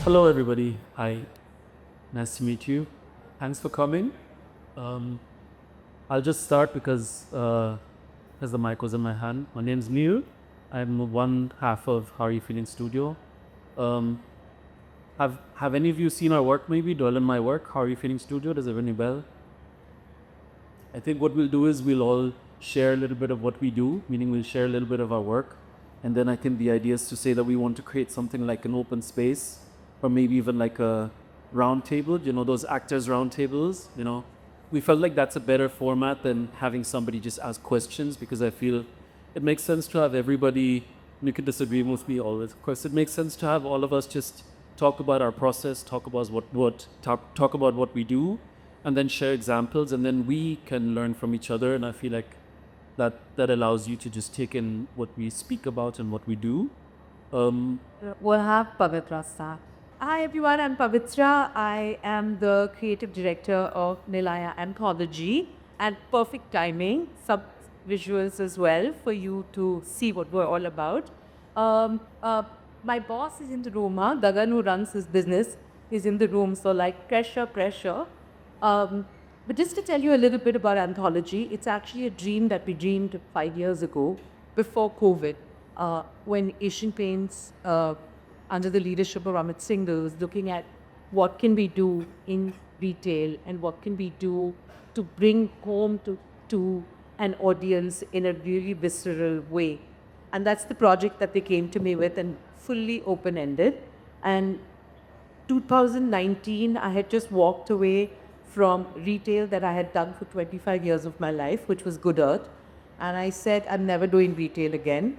Hello, everybody. Hi, nice to meet you. Thanks for coming. Um, I'll just start because the mic was in my hand. My name's Neil. I'm one half of How Are You Feeling Studio. Um, have any of you seen our work? Maybe Doyel and my work. How Are You Feeling Studio? Does it ring a bell? I think what we'll do is we'll all share a little bit of what we do, meaning we'll share a little bit of our work. And then I think the idea is to say that we want to create something like an open space or maybe even like a round table, those actors round tables, We felt like that's a better format than having somebody just ask questions because I feel it makes sense to have everybody, and you can disagree with me always, of course, it makes sense to have all of us just talk about our process, talk about talk about what we do, and then share examples, and then we can learn from each other. And I feel like that allows you to just take in what we speak about and what we do. We'll have Pavitra start. Hi everyone, I'm Pavitra. I am the creative director of Nilaya Anthology, and perfect timing, some visuals as well for you to see what we're all about. Um, uh, my boss is in the room, Dagan, who runs his business, is in the room, so like pressure. But just to tell you a little bit about Anthology, it's actually a dream that we dreamed 5 years ago, before COVID, when Asian Paints, under the leadership of Singh, was looking at what can we do in retail and what can we do to bring home to an audience in a really visceral way. And that's the project that they came to me with, and fully open-ended. And 2019, I had just walked away from retail that I had done for 25 years of my life, which was Good Earth. And I said, I'm never doing retail again.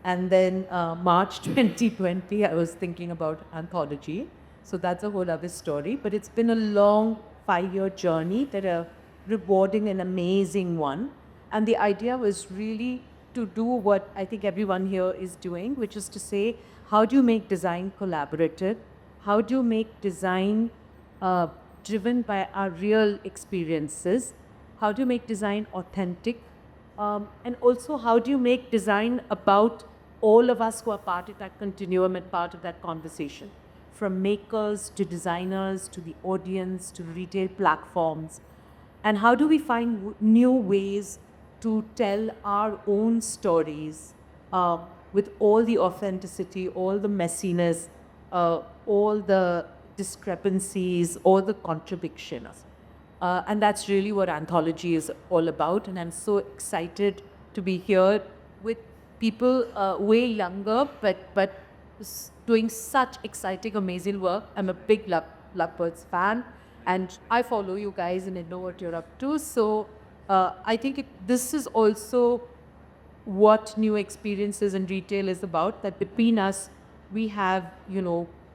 And then March 2020, I was thinking about Anthology. So that's a whole other story. But it's been a long 5-year journey, that a rewarding and amazing one. And the idea was really to do what I think everyone here is doing, which is to say, how do you make design collaborative? How do you make design driven by our real experiences? How do you make design authentic? And also, how do you make design about all of us who are part of that continuum and part of that conversation? From makers to designers to the audience to retail platforms. And how do we find new ways to tell our own stories with all the authenticity, all the messiness, all the discrepancies, all the contradictions? And that's really what Anthology is all about. And I'm so excited to be here with people way younger, but doing such exciting, amazing work. I'm a big Lovebirds fan, and I follow you guys and I know what you're up to. So I think this is also what new experiences in retail is about, that between us, we have,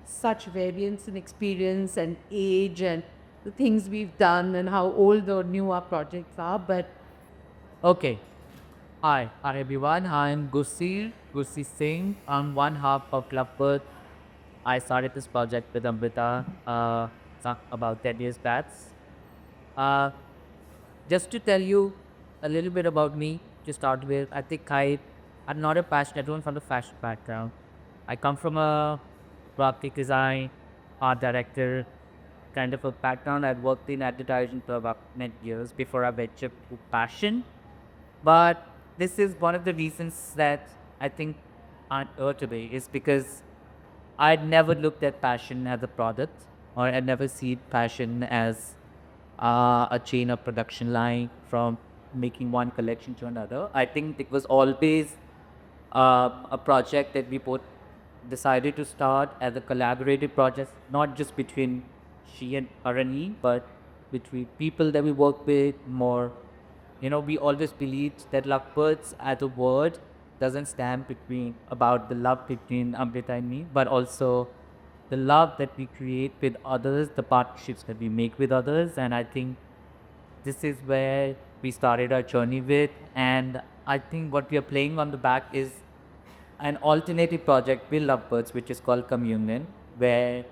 such variance in experience and age and the things we've done and how old or new our projects are. But Okay. Hi everyone. I'm Gursi Singh. I'm one half of Lovebirds. I started this project with Amrita about 10 years back. Uh, just to tell you a little bit about me to start with, I'm not a fashion, I don't from the fashion background. I come from a graphic design, art director kind of a background. I'd worked in advertising for about 10 years before I ventured to fashion. But this is one of the reasons that I think I'm here today is because I'd never looked at fashion as a product, or I'd never seen fashion as a chain of production line from making one collection to another. I think it was always a project that we both decided to start as a collaborative project, not just between she and Arani, but between people that we work with more. We always believed that lovebirds as a word doesn't stand between about the love between Amrita and me, but also the love that we create with others, the partnerships that we make with others. And I think this is where we started our journey with. And I think what we are playing on the back is an alternative project with Lovebirds, which is called Communion, where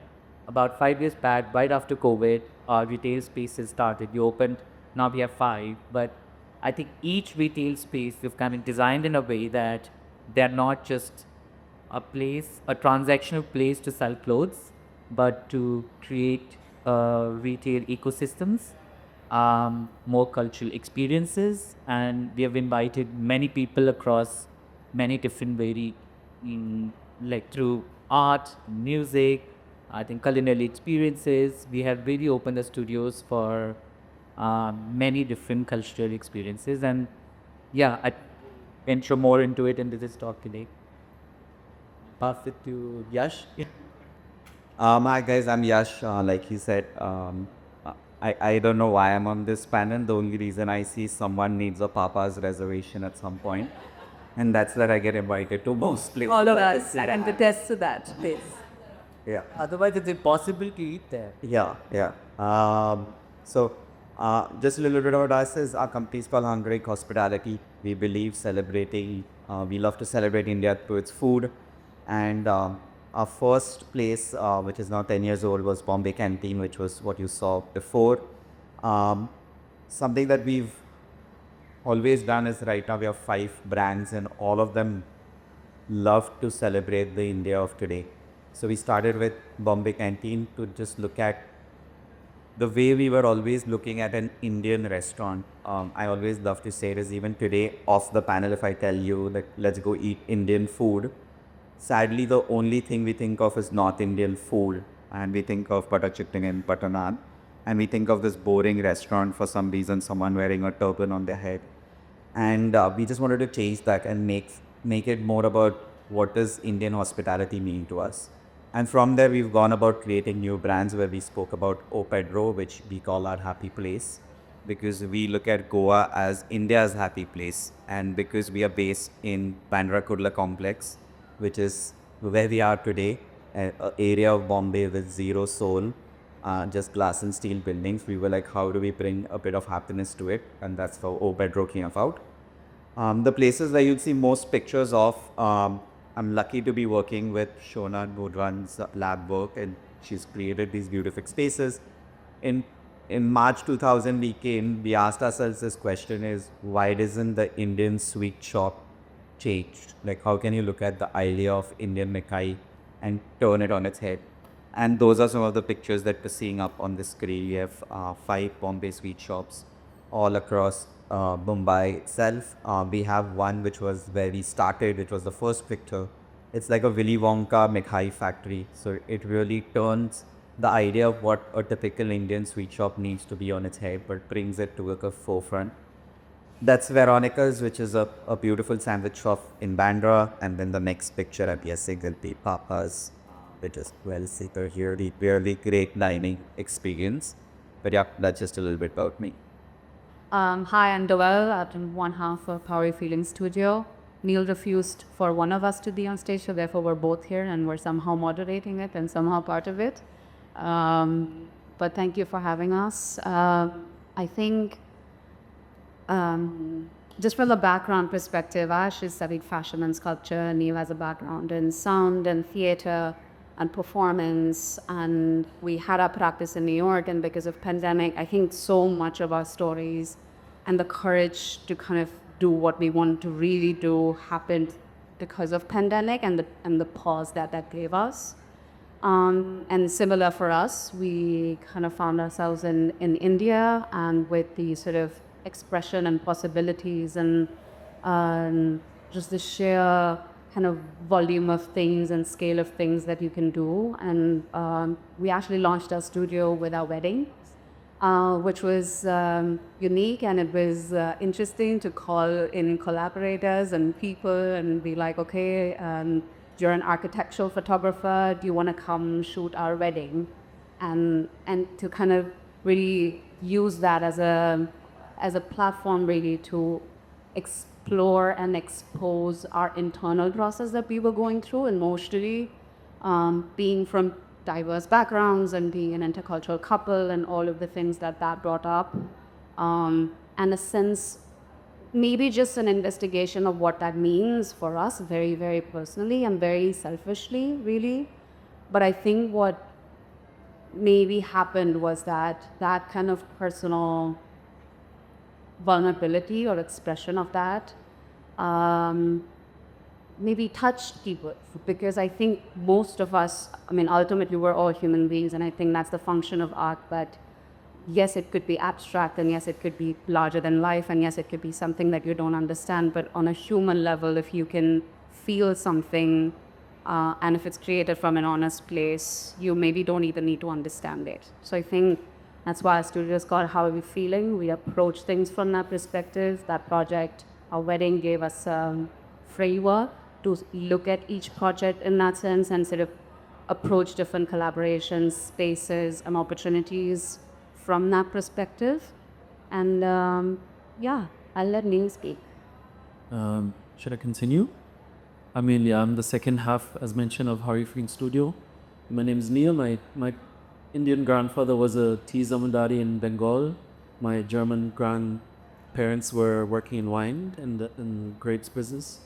about 5 years back, right after COVID, our retail spaces started. We opened, now we have 5, but I think each retail space we've kind of designed in a way that they're not just a transactional place to sell clothes, but to create retail ecosystems, more cultural experiences, and we have invited many people across many different like through art, music, I think culinary experiences. We have really opened the studios for many different cultural experiences, and yeah, I venture more into it into this talk today. Pass it to Yash. Hi guys, I'm Yash. Like he said, I don't know why I'm on this panel. The only reason I see someone needs a Papa's reservation at some point, and that's that I get invited to most places. All of us can attest to that, please. Yeah. Otherwise, it's impossible to eat there. Yeah, yeah. Just a little bit about us is our company is called Hungry Hospitality. We believe we love to celebrate India through its food. And our first place, which is now 10 years old, was Bombay Canteen, which was what you saw before. Something that we've always done is right now we have 5 brands, and all of them love to celebrate the India of today. So we started with Bombay Canteen to just look at the way we were always looking at an Indian restaurant. I always love to say it is even today off the panel, if I tell you that let's go eat Indian food, sadly the only thing we think of is North Indian food, and we think of butter chicken and butter naan, and we think of this boring restaurant for some reason, someone wearing a turban on their head. And we just wanted to change that and make it more about what does Indian hospitality mean to us. And from there, we've gone about creating new brands where we spoke about O Pedro, which we call our happy place, because we look at Goa as India's happy place. And because we are based in Bandra Kurla complex, which is where we are today, an area of Bombay with zero soul, just glass and steel buildings, we were like, how do we bring a bit of happiness to it? And that's how O Pedro came about. The places where you'll see most pictures of, I'm lucky to be working with Shona, who runs lab work, and she's created these beautiful spaces. In March 2000, we asked ourselves this question is, why doesn't the Indian sweet shop change? Like, how can you look at the idea of Indian mithai and turn it on its head? And those are some of the pictures that we're seeing up on the screen. We have 5 Bombay sweet shops all across Mumbai itself. We have one which was where we started, which was the first picture. It's like a Willy Wonka mithai factory. So it really turns the idea of what a typical Indian sweet shop needs to be on its head, but brings it to a forefront. That's Veronica's, which is a beautiful sandwich shop in Bandra. And then the next picture I'm guessing will be Papa's, which is well seated here. The really great dining experience. But yeah, that's just a little bit about me. Hi, I'm Doyel. I'm one half of Howareyoufeeling.studio. Neil refused for one of us to be on stage, so therefore we're both here and we're somehow moderating it and somehow part of it. But thank you for having us. I think just from the background perspective, Ash has studied fashion and sculpture. Neil has a background in sound and theater and performance, and we had our practice in New York, and because of pandemic, I think so much of our stories and the courage to kind of do what we want to really do happened because of pandemic and the pause that gave us. And similar for us, we kind of found ourselves in India, and with the sort of expression and possibilities and just the sheer kind of volume of things and scale of things that you can do. And we actually launched our studio with our wedding, which was unique, and it was interesting to call in collaborators and people and be like, okay, you're an architectural photographer, do you want to come shoot our wedding? And to kind of really use that as a platform really to explore and expose our internal process that we were going through emotionally, being from diverse backgrounds and being an intercultural couple and all of the things that brought up, and a sense, maybe just an investigation of what that means for us very, very personally and very selfishly, really. But I think what maybe happened was that kind of personal vulnerability or expression of that maybe touch keywords, because I think most of us, I mean, ultimately we're all human beings, and I think that's the function of art. But yes, it could be abstract, and yes, it could be larger than life, and yes, it could be something that you don't understand. But on a human level, if you can feel something, and if it's created from an honest place, you maybe don't even need to understand it. So I think that's why our studio is called How Are We Feeling? We approach things from that perspective. That project, our wedding, gave us a framework to look at each project in that sense and sort of approach different collaborations, spaces, and opportunities from that perspective. And yeah, I'll let Neil speak. Should I continue? I mean, yeah, I'm the second half, as mentioned, of Howareyoufeeling.studio. My name is Neil. My Indian grandfather was a tea zamindari in Bengal. My German grandparents were working in wine in grapes business.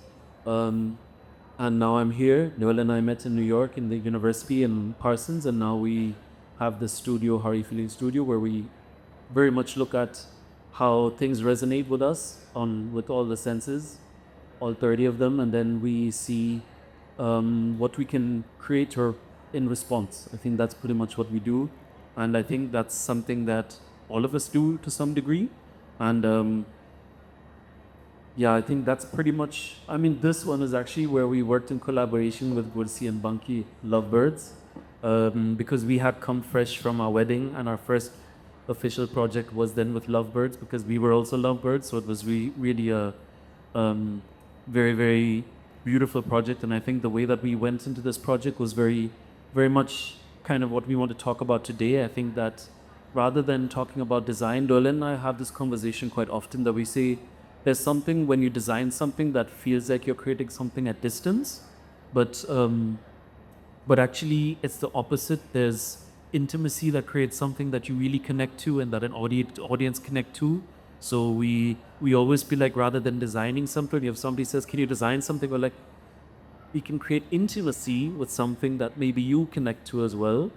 And now I'm here. Noel and I met in New York in the university in Parsons, and now we have the studio, Howareyoufeeling.studio, where we very much look at how things resonate with us with all the senses, all 30 of them, and then we see what we can create or in response. I think that's pretty much what we do, and I think that's something that all of us do to some degree. And yeah, I think that's pretty much. I mean, this one is actually where we worked in collaboration with Gursi and Banki Lovebirds, because we had come fresh from our wedding, and our first official project was then with Lovebirds, because we were also Lovebirds. So it was really a very, very beautiful project. And I think the way that we went into this project was very, very much kind of what we want to talk about today. I think that rather than talking about design, Doyel and I have this conversation quite often that we say there's something when you design something that feels like you're creating something at distance, but actually it's the opposite. There's intimacy that creates something that you really connect to and that an audience connect to. So we always feel like rather than designing something, if somebody says, can you design something? We're like, we can create intimacy with something that maybe you connect to as well.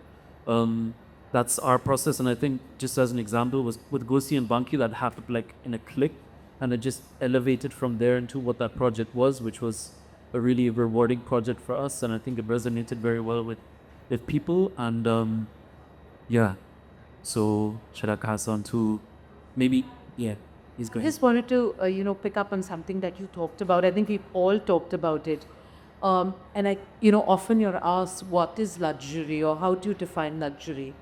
That's our process. And I think just as an example was with Gursi and Banki, that happened like in a click, and it just elevated from there into what that project was, which was a really rewarding project for us. And I think it resonated very well with people. And yeah, so should I pass on to maybe, yeah, he's I going. just wanted to, pick up on something that you talked about. I think we've all talked about it. And often you're asked, what is luxury or how do you define luxury?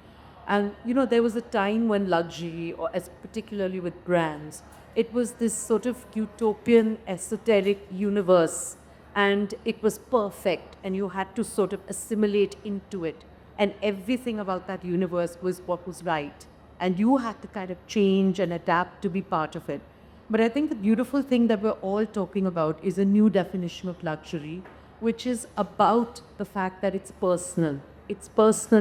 And, there was a time when luxury, or as particularly with brands, it was this sort of utopian, esoteric universe, and it was perfect, and you had to sort of assimilate into it. And everything about that universe was what was right. And you had to kind of change and adapt to be part of it. But I think the beautiful thing that we're all talking about is a new definition of luxury, which is about the fact that it's personal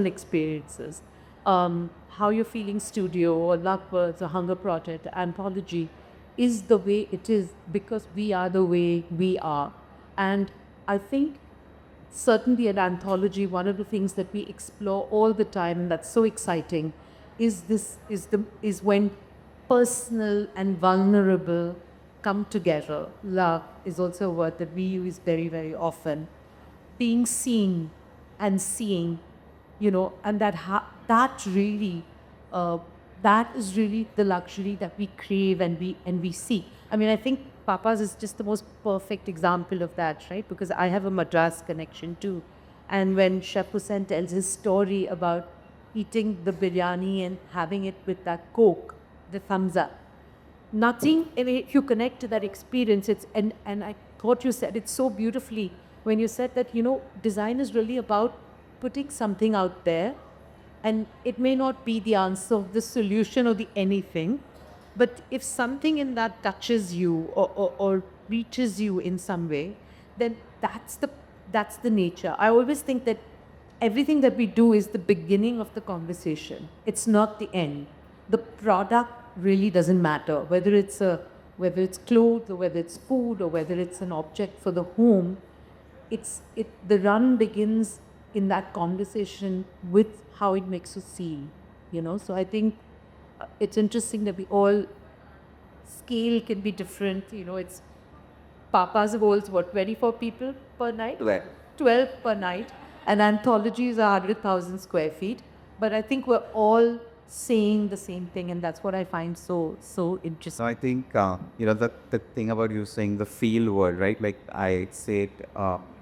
experiences. How You're Feeling Studio or Lovebirds or Hunger Project, Anthology is the way it is because we are the way we are. And I think certainly at Anthology, one of the things that we explore all the time and that's so exciting is when personal and vulnerable come together. Love is also a word that we use very, very often. Being seen and seeing, and that really, that is really the luxury that we crave and we seek. I mean, I think Papa's is just the most perfect example of that, right? Because I have a Madras connection too. And when Chef Hussain tells his story about eating the biryani and having it with that Coke, the thumbs up, nothing, I mean, if you connect to that experience, and I thought you said it so beautifully when you said that, design is really about putting something out there, and it may not be the answer, the solution, or the anything, but if something in that touches you or reaches you in some way, then that's the nature. I always think that everything that we do is the beginning of the conversation. It's not the end. The product really doesn't matter, whether it's clothes or whether it's food or whether it's an object for the home. The run begins in that conversation with how it makes you see, So I think it's interesting that we all scale can be different, Papa's holds what, 24 people per night? 12. 12 per night. And Anthology is 100,000 square feet. But I think we're all saying the same thing, and that's what I find so interesting. So I think, the thing about you saying the feel word, right? Like I say it,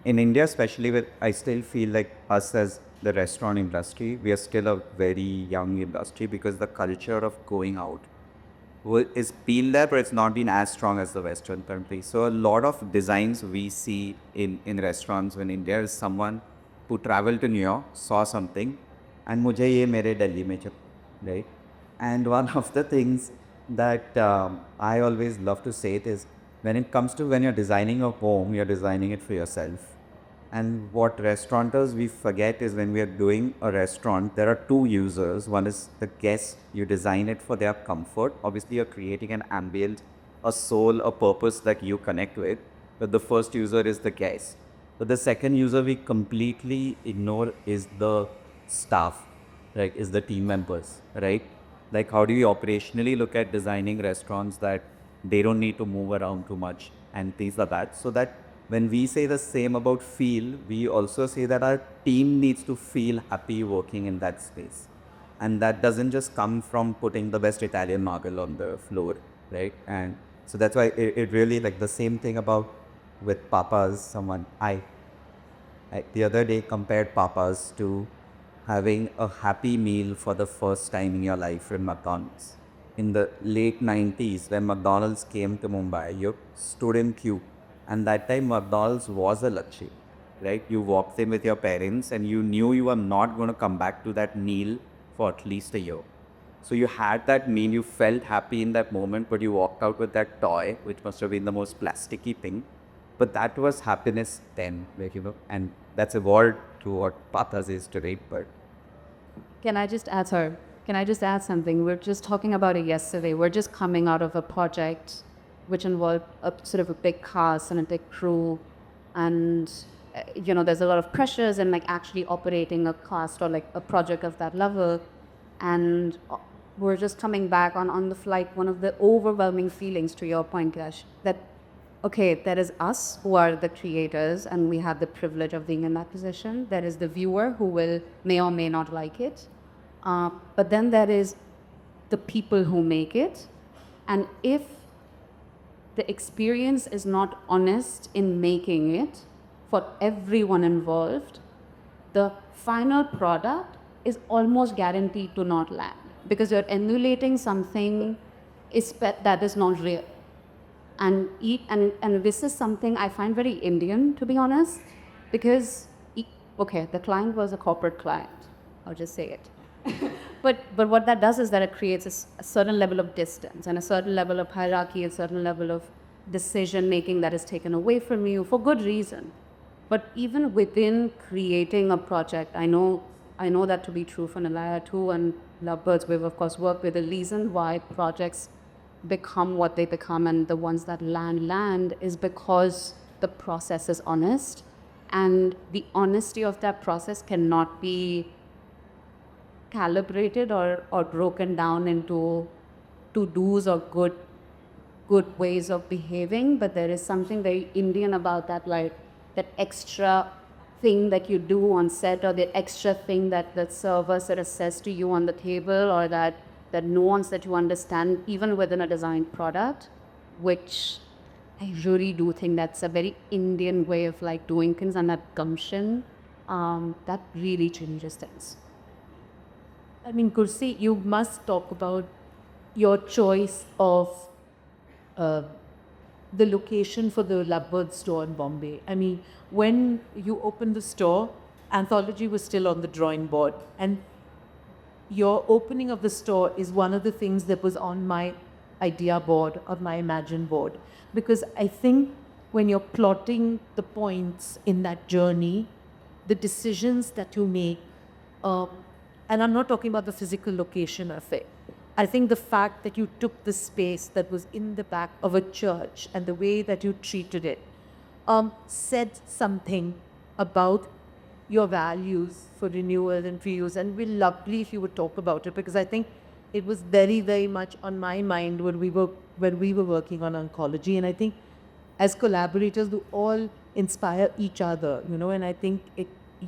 in India, especially I still feel like us as the restaurant industry, we are still a very young industry because the culture of going out is been there, but it's not been as strong as the Western countries. So a lot of designs we see in restaurants in India is someone who traveled to New York, saw something, and मुझे ये मेरे दिल्ली में right? And one of the things that I always love to say it is when it comes to when you're designing a home, you're designing it for yourself. And what restaurateurs we forget is when we are doing a restaurant, there are two users. One is the guest. You design it for their comfort. Obviously, you're creating an ambient, a soul, a purpose that you connect with. But the first user is the guest. But the second user we completely ignore is the staff, right? Is the team members, right? Like how do you operationally look at designing restaurants that they don't need to move around too much and things like that, so that when we say the same about feel, we also say that our team needs to feel happy working in that space. And that doesn't just come from putting the best Italian marble on the floor, right? And so that's why it really, like the same thing about with Papa's, I the other day compared Papa's to having a happy meal for the first time in your life in McDonald's. In the late 90s, when McDonald's came to Mumbai, you stood in queue. And that time, McDonald's was a luxury, right? You walked in with your parents and you knew you were not going to come back to that meal for at least a year. So you had that meal, you felt happy in that moment, but you walked out with that toy, which must have been the most plasticky thing. But that was happiness then, and that's evolved to what Pathas is today. But Can I just add, sorry, can I just add something? We're just talking about it yesterday. We're just coming out of a project which involved a sort of a big cast and a big crew. And, there's a lot of pressures in like actually operating a cast or like a project of that level. And we're just coming back on the flight, one of the overwhelming feelings, to your point, Yash, that, okay, there is us who are the creators and we have the privilege of being in that position. There is the viewer who may or may not like it. But then there is the people who make it. And if the experience is not honest in making it for everyone involved, the final product is almost guaranteed to not land because you're emulating something that is not real. And this is something I find very Indian, to be honest, because, okay, the client was a corporate client. I'll just say it. But what that does is that it creates a certain level of distance and a certain level of hierarchy, a certain level of decision making that is taken away from you for good reason. But even within creating a project, I know that to be true for Nilaya too, and Lovebirds. We've of course worked with the reason why projects become what they become, and the ones that land is because the process is honest, and the honesty of that process cannot be calibrated or broken down into to-dos or good ways of behaving. But there is something very Indian about that, like that extra thing that you do on set, or the extra thing that the server sort of says to you on the table, or that nuance that you understand even within a designed product, which I really do think that's a very Indian way of like doing things, and that gumption, that really changes things. I mean, Gursi, you must talk about your choice of the location for the Lovebirds store in Bombay. I mean, when you opened the store, Anthology was still on the drawing board. And your opening of the store is one of the things that was on my idea board, or my imagine board. Because I think when you're plotting the points in that journey, the decisions that you make, and I'm not talking about the physical location of it. I think the fact that you took the space that was in the back of a church and the way that you treated it said something about your values for renewal and reuse. And we'd lovely if you would talk about it, because I think it was very, very much on my mind when we were working on oncology. And I think as collaborators who all inspire each other, and I think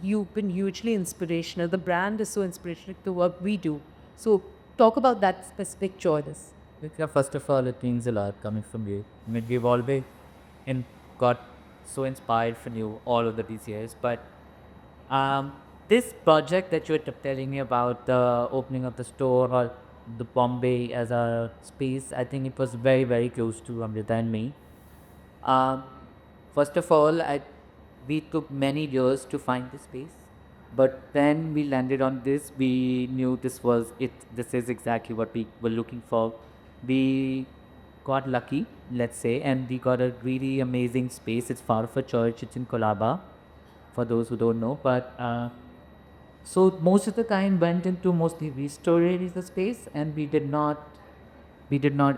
you've been hugely inspirational. The brand is so inspirational to what we do. So talk about that specific choice. Pavitra, first of all, it means a lot coming from you. I mean, we've always got so inspired from you all of these years. But this project that you were telling me about, the opening of the store or the Bombay as a space, I think it was very, very close to Amrita and me. Um, First of all, we took many years to find this space, but when we landed on this, we knew this was it. This is exactly what we were looking for. We got lucky, let's say, and we got a really amazing space. It's far of a church. It's in Kolaba, for those who don't know. But so most of the time went into mostly restoring the space, and we did not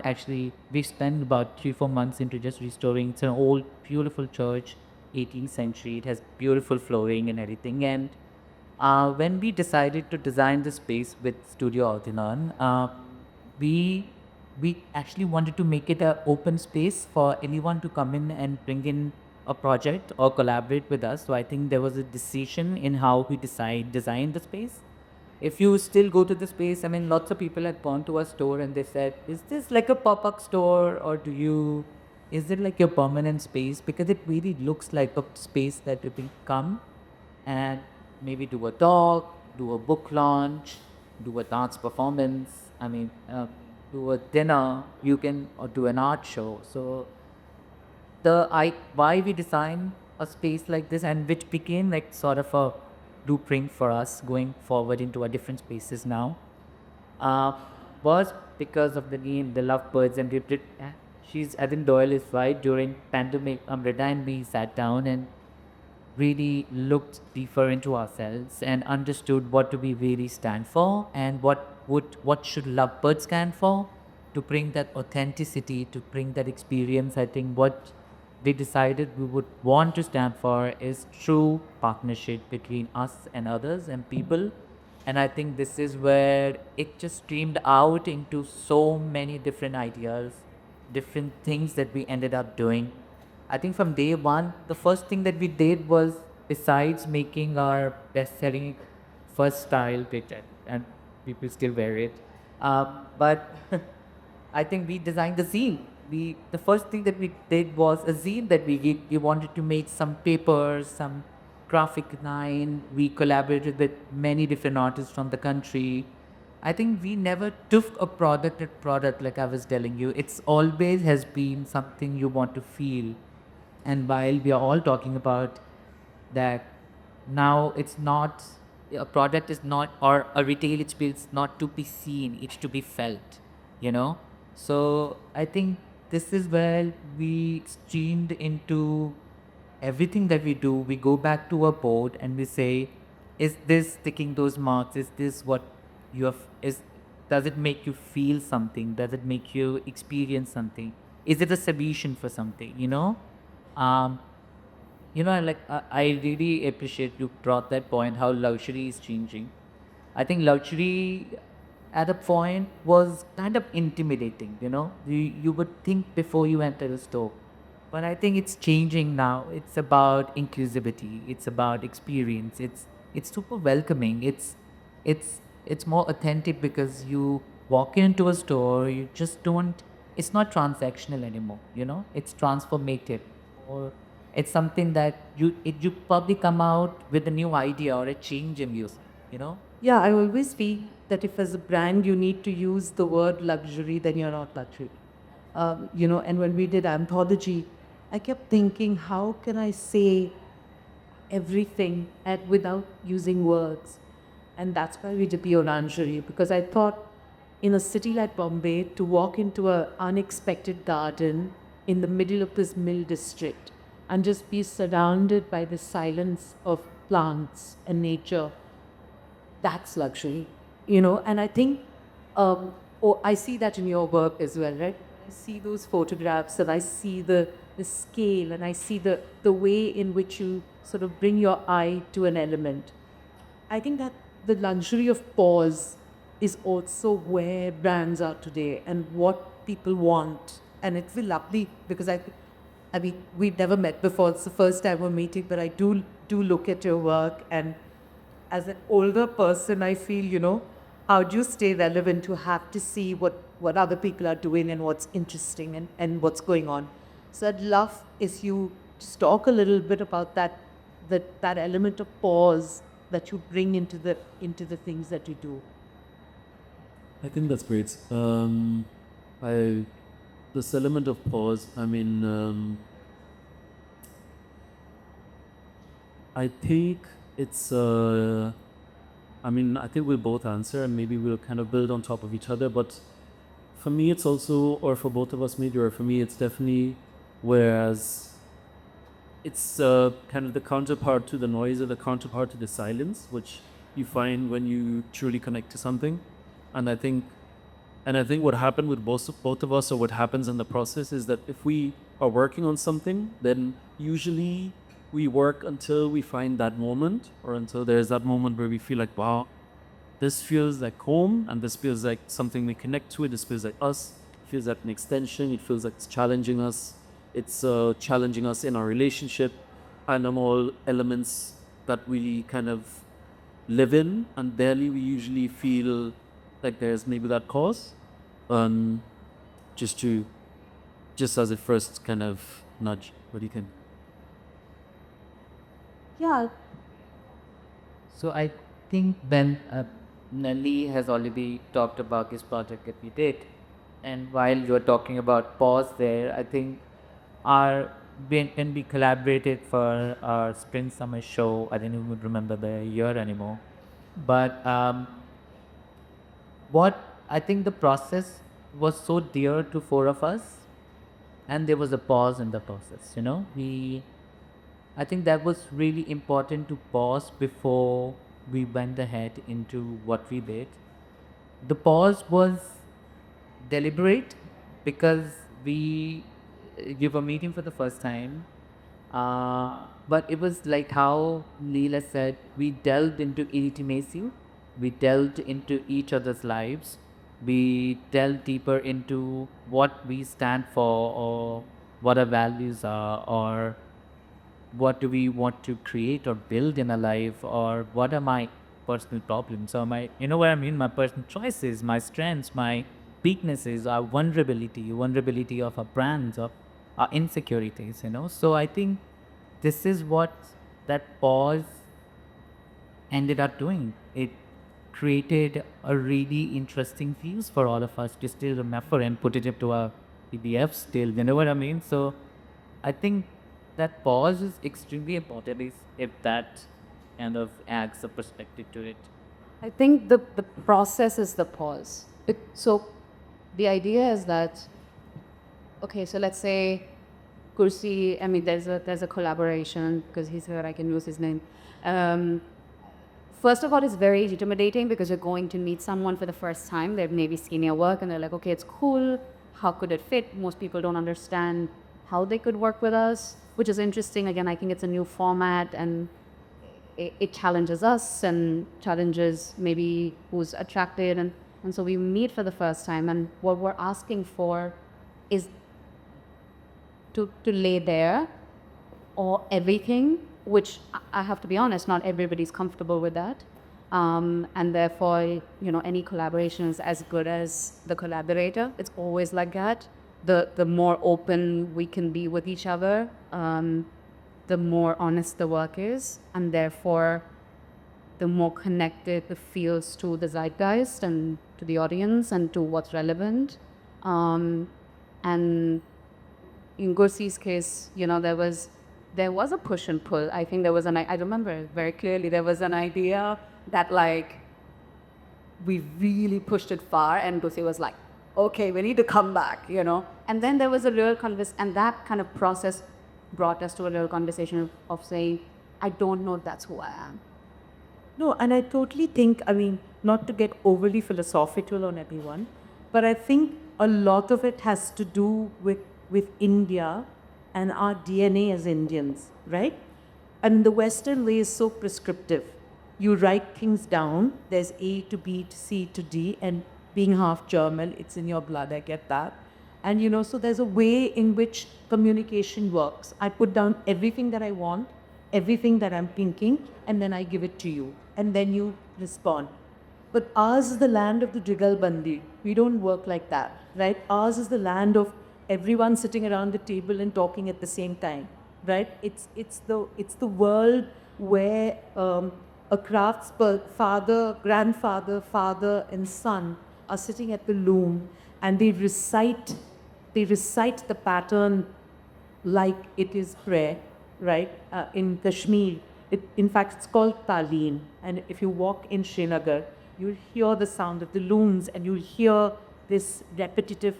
actually, we spent about 3-4 months into just restoring. It's an old beautiful church, 18th century. It has beautiful flooring and everything. And when we decided to design the space with Studio Altinan, we actually wanted to make it an open space for anyone to come in and bring in a project or collaborate with us. So I think there was a decision in how we design the space. If you still go to the space, I mean, lots of people had gone to a store and they said, is this like a pop-up store, or is it like your permanent space? Because it really looks like a space that you can come and maybe do a talk, do a book launch, do a dance performance, I mean, do a dinner, or do an art show. So why we designed a space like this, and which became like sort of a blueprint for us going forward into our different spaces now, uh, was because of the name, the Lovebirds. And I think Doyel is right. During pandemic, Amrita and me sat down and really looked deeper into ourselves and understood what do we really stand for, and what should Lovebird stand for, to bring that authenticity, to bring that experience. I think what we decided we would want to stand for is true partnership between us and others and people. And I think this is where it just streamed out into so many different ideas, different things that we ended up doing. I think from day one, the first thing that we did was, besides making our best-selling first style, which and people still wear it, but I think we designed the zine. The first thing that we did was a zine that we wanted to make some papers, some graphic line. We collaborated with many different artists from the country. I think we never took a product like I was telling you. It's always has been something you want to feel. And while we are all talking about that, now it's not, a product is not, or a retail experience not to be seen, it's to be felt, you know. So I think this is where we streamed into everything that we do. We go back to a board and we say, is this ticking those marks? Is this what you have, does it make you feel something? Does it make you experience something? Is it a solution for something, um, I really appreciate you brought that point, how luxury is changing. I think luxury at a point was kind of intimidating, you would think before you enter the store. But I think it's changing now. It's about inclusivity. It's about experience. It's super welcoming. It's more authentic, because you walk into a store, you just don't. It's not transactional anymore. It's transformative, or it's something that you probably come out with a new idea or a change in you. Yeah, I always feel that if as a brand you need to use the word luxury, then you're not luxury. And when we did Anthology, I kept thinking, how can I say everything without using words? And that's why we did the orangery, because I thought in a city like Bombay, to walk into an unexpected garden in the middle of this mill district and just be surrounded by the silence of plants and nature, that's luxury, and I think, I see that in your work as well, right? I see those photographs and I see the scale, and I see the way in which you sort of bring your eye to an element. I think that the luxury of pause is also where brands are today and what people want. And it's lovely, because I mean, we've never met before. It's the first time we're meeting, but I do look at your work, and as an older person, I feel, how do you stay relevant? You have to see what other people are doing and what's interesting and what's going on. So I'd love if you just talk a little bit about that element of pause that you bring into the things that you do. I think that's great. This element of pause, I mean, I think it's, I think we'll both answer and maybe we'll kind of build on top of each other. But for me, it's also, or for both of us maybe, or for me, it's definitely, whereas it's kind of the counterpart to the noise or the counterpart to the silence, which you find when you truly connect to something. And I think what happened with both of us, or what happens in the process, is that if we are working on something, then usually we work until we find that moment, or until there's that moment where we feel like, wow, this feels like home, and this feels like something we connect to. This feels like us. It feels like an extension. It feels like it's challenging us. It's challenging us in our relationship, and all elements that we kind of live in, and barely we usually feel like there's maybe that cause. Just as a first kind of nudge. What do you think? Yeah. So I think when Nelly has already talked about this project that we did, and while you were talking about pause there, I think when we collaborated for our spring summer show, I don't even remember the year anymore, but what I think the process was so dear to four of us, and there was a pause in the process. I think that was really important to pause before we went ahead into what we did. The pause was deliberate because we were meeting for the first time. But it was like how Neela said, we delved into intimacy, we delved into each other's lives, we delved deeper into what we stand for, or what our values are, or what do we want to create or build in a life, or what are my personal problems, or my personal choices, my strengths, my weaknesses, our vulnerability of our brands, of our insecurities. So I think this is what that pause ended up doing. It created a really interesting piece for all of us to still remember and put it into our PDF still, you know what I mean? So I think that pause is extremely important if that kind of adds a perspective to it. I think the process is the pause. So the idea is that, okay, so let's say Gursi, I mean, there's a collaboration, because he's here, I can use his name. First of all, it's very intimidating because you're going to meet someone for the first time. They've maybe seen your work and they're like, okay, it's cool. How could it fit? Most people don't understand how they could work with us, which is interesting. Again, I think it's a new format, and it challenges us and challenges maybe who's attracted. And so we meet for the first time, and what we're asking for is to lay there or everything, which I have to be honest, not everybody's comfortable with that. And therefore, any collaboration is as good as the collaborator. It's always like that. The more open we can be with each other, the more honest the work is, and therefore the more connected it feels to the zeitgeist and to the audience and to what's relevant. And in Gursi's case, there was a push and pull. I think there was I remember very clearly, there was an idea that we really pushed it far, and Gursi was like, okay, we need to come back, And then there was a real and that kind of process brought us to a real conversation of saying, I don't know if that's who I am. No, and I totally think, not to get overly philosophical on everyone, but I think a lot of it has to do with India and our DNA as Indians, right? And the Western way is so prescriptive. You write things down, there's A to B to C to D, and being half German, it's in your blood, I get that. And, so there's a way in which communication works. I put down everything that I want, everything that I'm thinking, and then I give it to you. And then you respond. But ours is the land of the Jugalbandi. We don't work like that, right? Ours is the land of everyone sitting around the table and talking at the same time, right? It's the world where a father, grandfather, father, and son are sitting at the loom, and they recite the pattern like it is prayer, right? In Kashmir, in fact, it's called Taleen. And if you walk in Srinagar, you'll hear the sound of the looms and you'll hear this repetitive,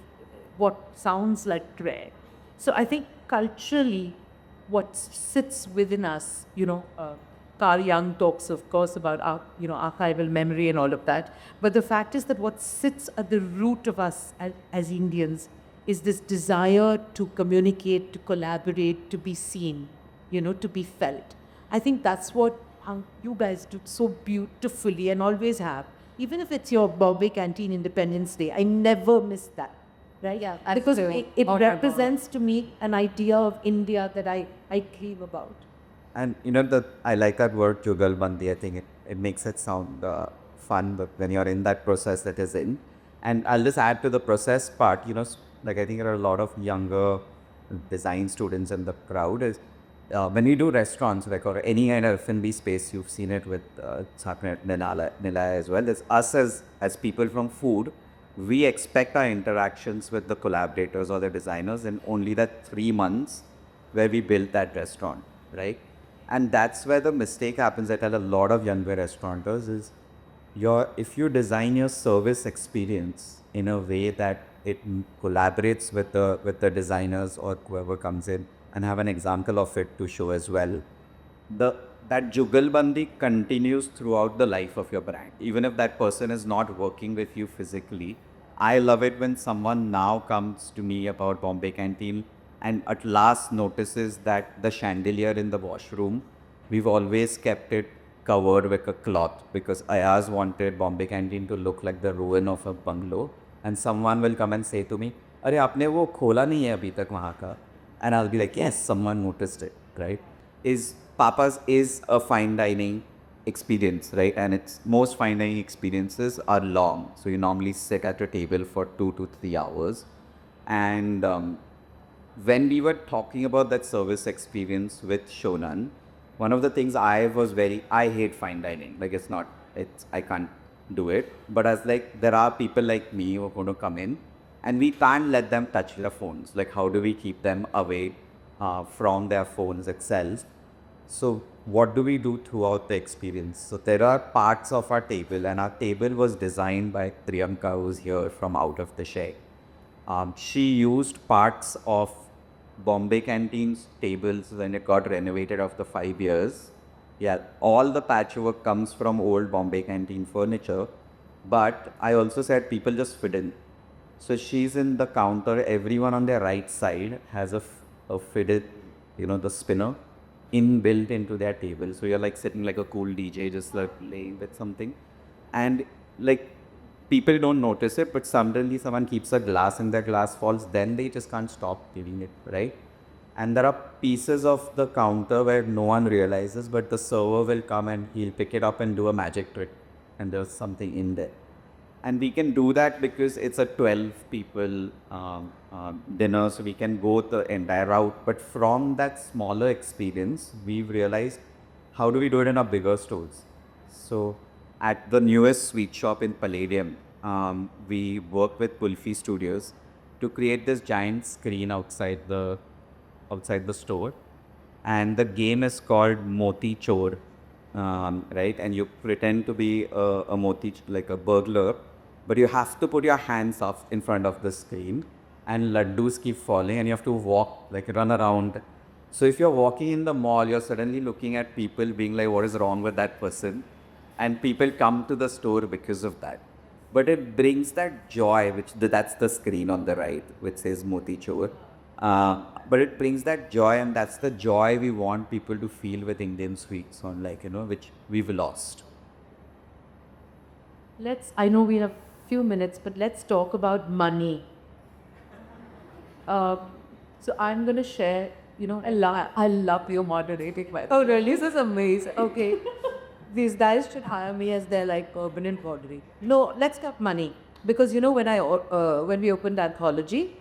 what sounds like prayer. So I think culturally, what sits within us, Carl Jung talks, of course, about archival memory and all of that. But the fact is that what sits at the root of us as Indians is this desire to communicate, to collaborate, to be seen, to be felt. I think that's what you guys do so beautifully and always have. Even if it's your Bombay Canteen Independence Day, I never miss that. Right? Yeah, Because absolutely. it Oh, represents to me an idea of India that I dream about. And I like that word Jugalbandi. I think it makes it sound fun, but when you're in that process that is in. And I'll just add to the process part, like I think there are a lot of younger design students in the crowd. Is when we do restaurants, like, or any kind of F&B space, you've seen it with it's happening at Nilaya as well. It's us as people from food. We expect our interactions with the collaborators or the designers in only that 3 months where we built that restaurant, right? And that's where the mistake happens. I tell a lot of younger restaurateurs is if you design your service experience in a way that it collaborates with the designers or whoever comes in, and have an example of it to show as well, that jugalbandi continues throughout the life of your brand. Even if that person is not working with you physically, I love it when someone now comes to me about Bombay Canteen and at last notices that the chandelier in the washroom, we've always kept it covered with a cloth because Ayaz wanted Bombay Canteen to look like the ruin of a bungalow. And someone will come and say to me, "Arey, आपने वो खोला नहीं है अभी तक वहाँ का?" And I'll be like, yes, someone noticed it, right? Papa's is a fine dining experience, right? And most fine dining experiences are long. So you normally sit at a table for 2 to 3 hours. And when we were talking about that service experience with Shonan, one of the things I hate fine dining. Like I can't do it. But as there are people like me who are going to come in and we can't let them touch their phones. Like, how do we keep them away from their phones itself? So what do we do throughout the experience? So there are parts of our table, and our table was designed by Priyanka, who's here from out of the shed. She used parts of Bombay Canteen's tables when it got renovated after 5 years. Yeah, all the patchwork comes from old Bombay Canteen furniture. But I also said people just fit in. So she's in the counter. Everyone on their right side has a fitted, the spinner inbuilt into their table. So you're sitting like a cool DJ, just playing with something. And people don't notice it, but suddenly someone keeps a glass and their glass falls, then they just can't stop doing it, right? And there are pieces of the counter where no one realizes, but the server will come and he'll pick it up and do a magic trick. And there's something in there. And we can do that because it's a 12 people dinner, so we can go the entire route. But from that smaller experience, we've realized, how do we do it in our bigger stores? So at the newest sweet shop in Palladium, we work with Kulfi Studios to create this giant screen outside the store. And the game is called Moti Chor, right? And you pretend to be a moti, like a burglar, but you have to put your hands up in front of the screen and laddus keep falling and you have to walk, run around. So if you're walking in the mall, you're suddenly looking at people being like, what is wrong with that person? And people come to the store because of that. But it brings that joy, that's the screen on the right, which says Moti Chor. But it brings that joy, and that's the joy we want people to feel with Indian sweets on, which we've lost. I know we have few minutes, but let's talk about money. Um, so I'm going to share, I love your moderating. Oh, really? This is amazing. Okay. These guys should hire me as their like permanent moderator. No, let's get money. Because when we opened Anthology,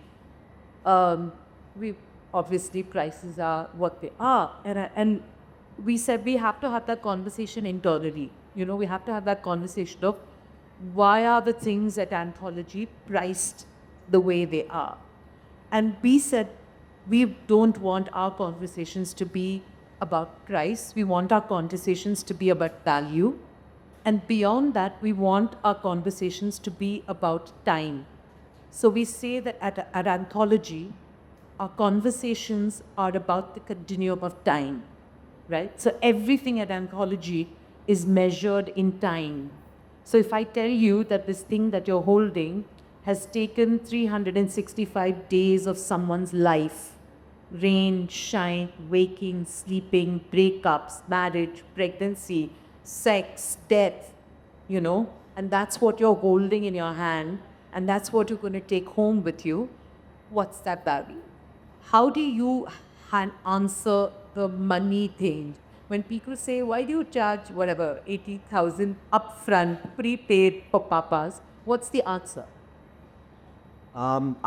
we obviously prices are what they are, and we said we have to have that conversation internally. We have to have that conversation of why are the things at Anthology priced the way they are, and we said we don't want our conversations to be about price. We want our conversations to be about value. And beyond that, we want our conversations to be about time. So we say that at Anthology, our conversations are about the continuum of time, right? So everything at Anthology is measured in time. So if I tell you that this thing that you're holding has taken 365 days of someone's life, rain, shine, waking, sleeping, breakups, marriage, pregnancy, sex, death, and that's what you're holding in your hand, and that's what you're going to take home with you, what's that value? How do you answer the money thing? When people say, why do you charge whatever, 80,000 upfront, prepaid for papas? What's the answer? I'm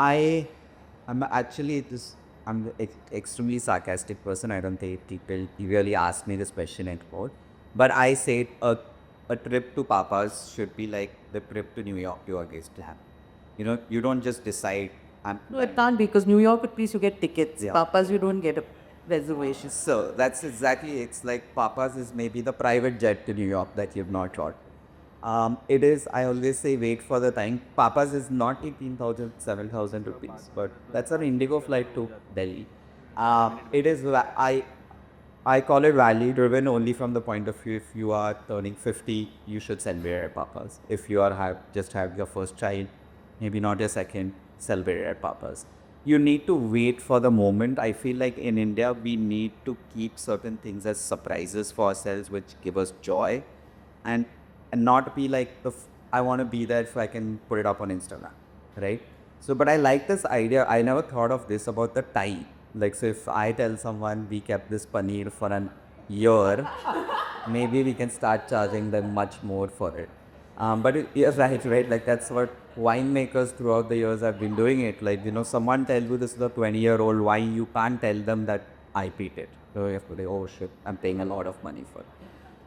actually this. I'm an extremely sarcastic person. I don't think people really ask me this question anymore. But I say a trip to Papa's should be like the trip to New York you are going to have. You don't just decide. No, it can't be, because New York, at least you get tickets. Yeah. Papas, you don't get a reservation. So that's exactly. It's like Papa's is maybe the private jet to New York that you've not got. It is, I always say, wait for the time. Papa's is not 18,000, 7,000 rupees, but that's an Indigo flight to Delhi. It is, I call it value driven only from the point of view, if you are turning 50, you should celebrate at Papa's. If you are just have your first child, maybe not your second, celebrate at Papa's. You need to wait for the moment. I feel like in India, we need to keep certain things as surprises for ourselves, which give us joy. And not be like I want to be there so I can put it up on Instagram, right? So, but I like this idea. I never thought of this about the time. Like, so if I tell someone we kept this paneer for an year, maybe we can start charging them much more for it. But you're right? Like that's what winemakers throughout the years have been doing it. Like, someone tells you this is a 20-year-old wine, you can't tell them that I paid it. So you have to say, oh shit, I'm paying a lot of money for it.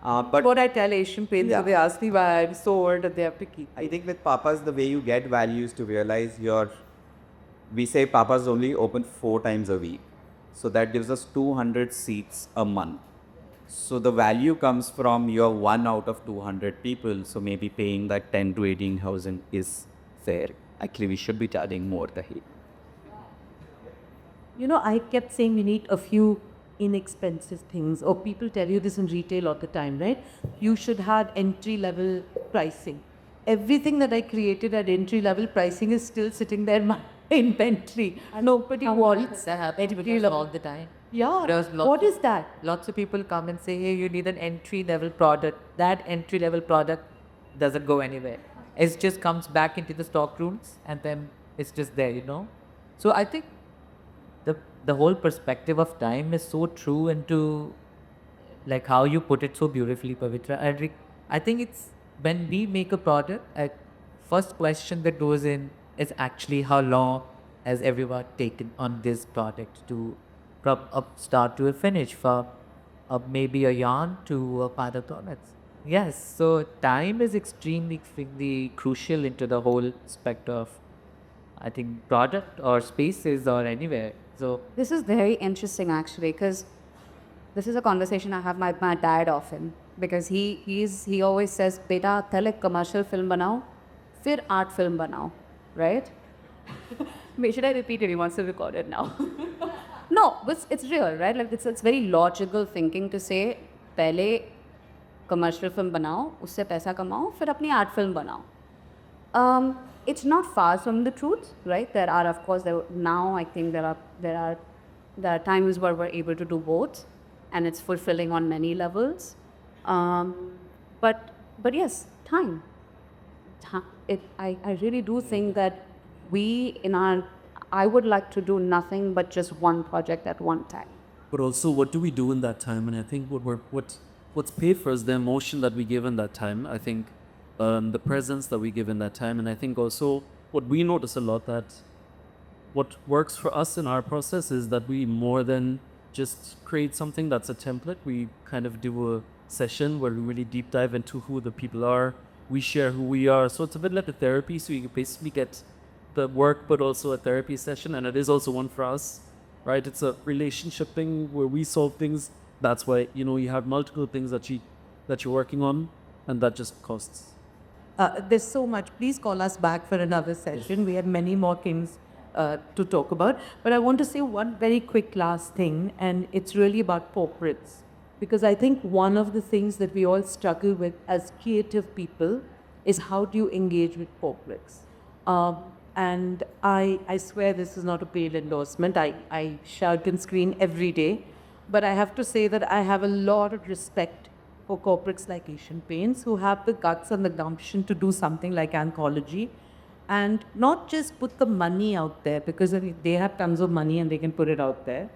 But What I tell Asian paints, Yeah. they ask me why I'm so old and they have to keep. I think with Papa's, the way you get value is to realize we say Papa's only open 4 times a week. So that gives us 200 seats a month. So the value comes from your 1 out of 200 people. So maybe paying that 10 to 18,000 is fair. Actually, we should be charging more. I kept saying we need a few inexpensive things, or people tell you this in retail all the time, right? You should have entry level pricing. Everything that I created at entry level pricing is still sitting there in my inventory. Nobody wants That happens with entry us level. all the time. Yeah. There's lots What of- is that? Lots of people come and say, hey, you need an entry level product. That entry level product doesn't go anywhere. It just comes back into the stock rooms and then it's just there. So I think the whole perspective of time is so true into like how you put it so beautifully, Pavitra. I think it's when we make a product, first question that goes in is actually how long has everyone taken on this product to from a start to a finish, from maybe a yarn to a final product. Yes, so time is extremely crucial into the whole spectrum of, I think, product or spaces or anywhere. So This is very interesting actually, because this is a conversation I have with my dad often, because he always says, "Beta, पहले commercial film बनाओ, फिर art film बनाओ," right? Should I repeat it? He wants to record it now. No, but it's real, right? Like it's very logical thinking to say, पहले commercial film बनाओ, उससे पैसा कमाओ, फिर अपनी art film बनाओ. It's not far from the truth, right? There are, of course, now I think there are times where we're able to do both, and it's fulfilling on many levels. But yes, time. I really do think that we in our I would like to do nothing but just one project at one time. But also, what do we do in that time? And I think what's paid for is the emotion that we give in that time. I think the presence that we give in that time, and I think also what we notice a lot that what works for us in our process is that we more than just create something that's a template. We kind of do a session where we really deep dive into who the people are. We share who we are. So it's a bit like a therapy. So you basically get the work, but also a therapy session, and it is also one for us, right? It's a relationship thing where we solve things. That's why you have multiple things that you're working on, and that just costs. There's so much. Please call us back for another session. We have many more things to talk about. But I want to say one very quick last thing, and it's really about corporates. Because I think one of the things that we all struggle with as creative people is how do you engage with corporates? And I swear this is not a paid endorsement. I shout and scream every day. But I have to say that I have a lot of respect for corporates like Asian Paints who have the guts and the gumption to do something like Anthology and not just put the money out there because they have tons of money and they can put it out there.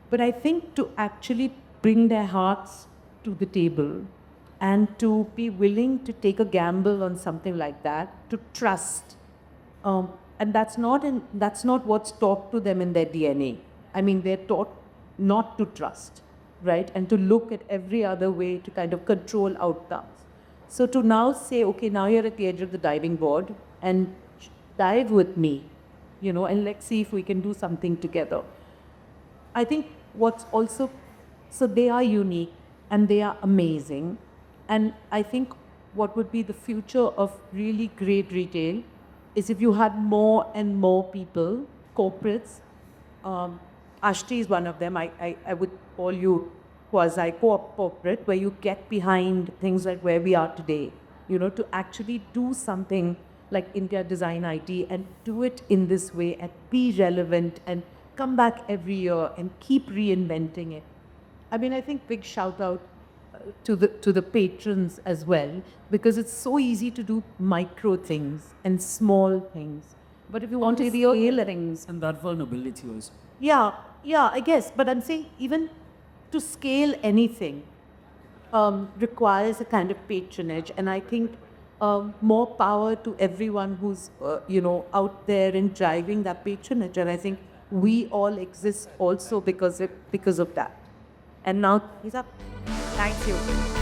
But I think to actually bring their hearts to the table and to be willing to take a gamble on something like that, to trust. And that's not what's taught to them in their DNA. I mean, they're taught not to trust, right? And to look at every other way to kind of control outcomes. So to now say, okay, now you're at the edge of the diving board and dive with me, and let's see if we can do something together. I think what's also, so they are unique and they are amazing. And I think what would be the future of really great retail is if you had more and more people, corporates. Ashti is one of them. I would call you quasi-co-op corporate, where you get behind things like where we are today, to actually do something like India Design IT and do it in this way and be relevant and come back every year and keep reinventing it. I mean, I think big shout out to the patrons as well, because it's so easy to do micro things and small things. But if you want to scale things, And that vulnerability was. yeah, I guess. But I'm saying even to scale anything requires a kind of patronage, and I think more power to everyone who's out there and driving that patronage. And I think we all exist also because of that. And now he's up. Thank you.